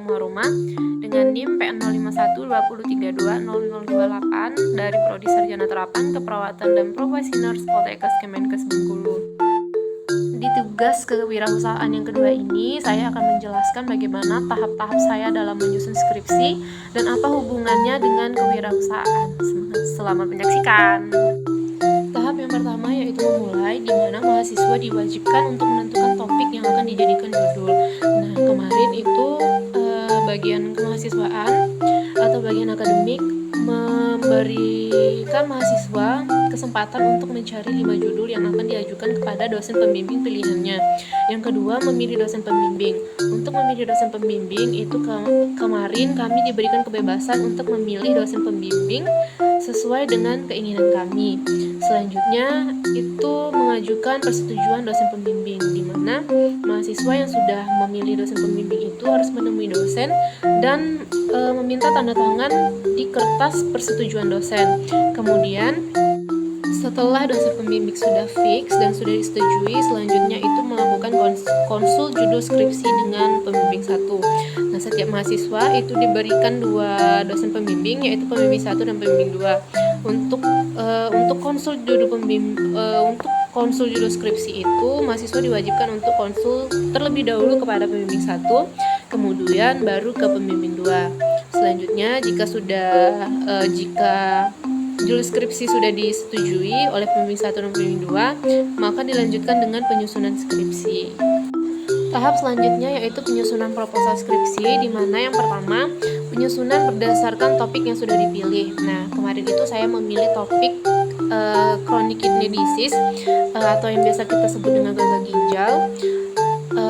Muharromah dengan NIM P05120320028 dari Prodi Sarjana Terapan Keperawatan dan Profesi Nurse Poltekkes Kemenkes Bengkulu. Di tugas kewirausahaan yang kedua ini, saya akan menjelaskan bagaimana tahap-tahap saya dalam menyusun skripsi dan apa hubungannya dengan kewirausahaan. Selamat menyaksikan. Tahap yang pertama yaitu memulai, di mana mahasiswa diwajibkan untuk menentukan topik yang akan dijadikan judul. Nah, kemarin itu bagian kemahasiswaan atau bagian akademik memberikan mahasiswa kesempatan untuk mencari 5 judul yang akan diajukan kepada dosen pembimbing pilihannya. Yang kedua, memilih dosen pembimbing. Untuk memilih dosen pembimbing itu kemarin kami diberikan kebebasan untuk memilih dosen pembimbing sesuai dengan keinginan kami. Selanjutnya itu mengajukan persetujuan dosen pembimbing, di mana mahasiswa yang sudah memilih dosen pembimbing itu harus menemui dosen dan meminta tanda tangan di kertas persetujuan dosen. Kemudian setelah dosen pembimbing sudah fix dan sudah disetujui, selanjutnya itu melakukan konsul judul skripsi dengan pembimbing 1. Nah, setiap mahasiswa itu diberikan 2 dosen pembimbing, yaitu pembimbing 1 dan pembimbing 2. Untuk konsul judul skripsi itu mahasiswa diwajibkan untuk konsul terlebih dahulu kepada pembimbing 1, kemudian baru ke pembimbing 2. Selanjutnya jika judul skripsi sudah disetujui oleh pembimbing 1 dan pembimbing 2, maka dilanjutkan dengan penyusunan skripsi. Tahap selanjutnya yaitu penyusunan proposal skripsi, di mana yang pertama penyusunan berdasarkan topik yang sudah dipilih. Nah, kemarin itu saya memilih topik chronic kidney disease atau yang biasa kita sebut dengan gagal ginjal.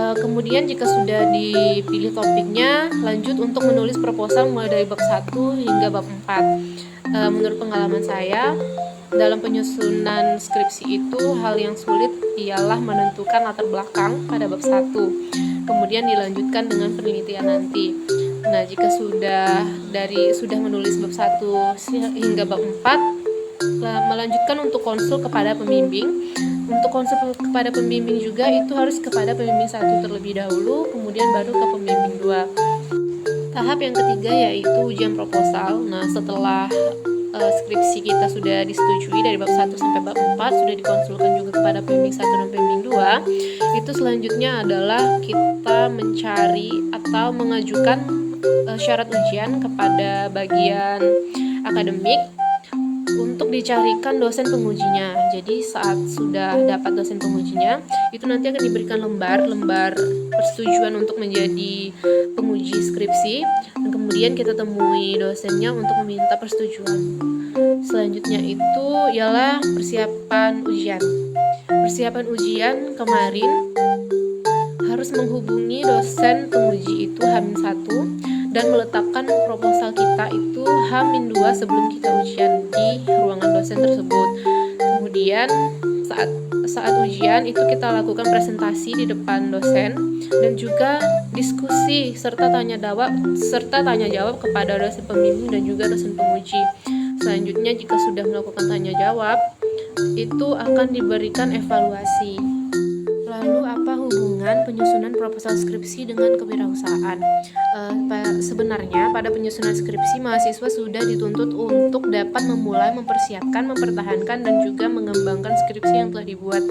Kemudian jika sudah dipilih topiknya, lanjut untuk menulis proposal mulai dari bab 1 hingga bab 4. Menurut pengalaman saya, dalam penyusunan skripsi itu hal yang sulit ialah menentukan latar belakang pada bab 1. Kemudian dilanjutkan dengan penelitian nanti. Nah, jika sudah menulis bab 1 hingga bab 4, melanjutkan untuk konsul kepada pembimbing. Untuk konsul kepada pembimbing juga itu harus kepada pembimbing 1 terlebih dahulu, kemudian baru ke pembimbing 2. Tahap yang ketiga yaitu ujian proposal. Nah, setelah skripsi kita sudah disetujui dari bab 1 sampai bab 4, sudah dikonsulkan juga kepada pembimbing 1 dan pembimbing 2, itu selanjutnya adalah kita mencari atau mengajukan syarat ujian kepada bagian akademik untuk dicarikan dosen pengujinya. Jadi saat sudah dapat dosen pengujinya, itu nanti akan diberikan lembar persetujuan untuk menjadi penguji skripsi, dan kemudian kita temui dosennya untuk meminta persetujuan. Selanjutnya itu ialah persiapan ujian. Persiapan ujian kemarin harus menghubungi dosen penguji itu H-1 dan meletakkan proposal kita itu H-2 sebelum kita ujian di ruangan dosen tersebut. Kemudian saat ujian itu kita lakukan presentasi di depan dosen dan juga diskusi serta tanya jawab kepada dosen pembimbing dan juga dosen penguji. Selanjutnya jika sudah melakukan tanya jawab, itu akan diberikan evaluasi. Lalu apa hubungan penyusunan proposal skripsi dengan kewirausahaan? Sebenarnya pada penyusunan skripsi mahasiswa sudah dituntut untuk dapat memulai mempersiapkan, mempertahankan dan juga mengembangkan skripsi yang telah dibuat,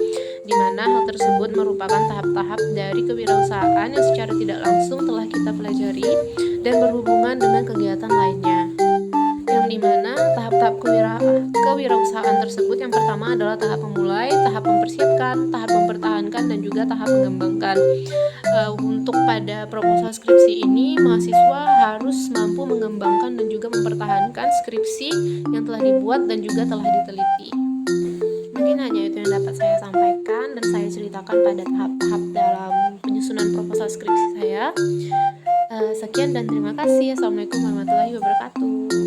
di mana hal tersebut merupakan tahap-tahap dari kewirausahaan yang secara tidak langsung telah kita pelajari dan berhubungan dengan kegiatan lainnya. Yang dimana tahap-tahap kewirausahaan tersebut yang pertama adalah tahap memulai, tahap mempersiapkan, tahap mempertahankan dan juga tahap mengembangkan. Untuk pada proposal skripsi ini mahasiswa harus mampu mengembangkan dan juga mempertahankan skripsi yang telah dibuat dan juga telah diteliti. Mungkin hanya itu yang dapat saya sampaikan dan saya ceritakan pada tahap-tahap dalam penyusunan proposal skripsi saya. Sekian dan terima kasih. Assalamualaikum warahmatullahi wabarakatuh.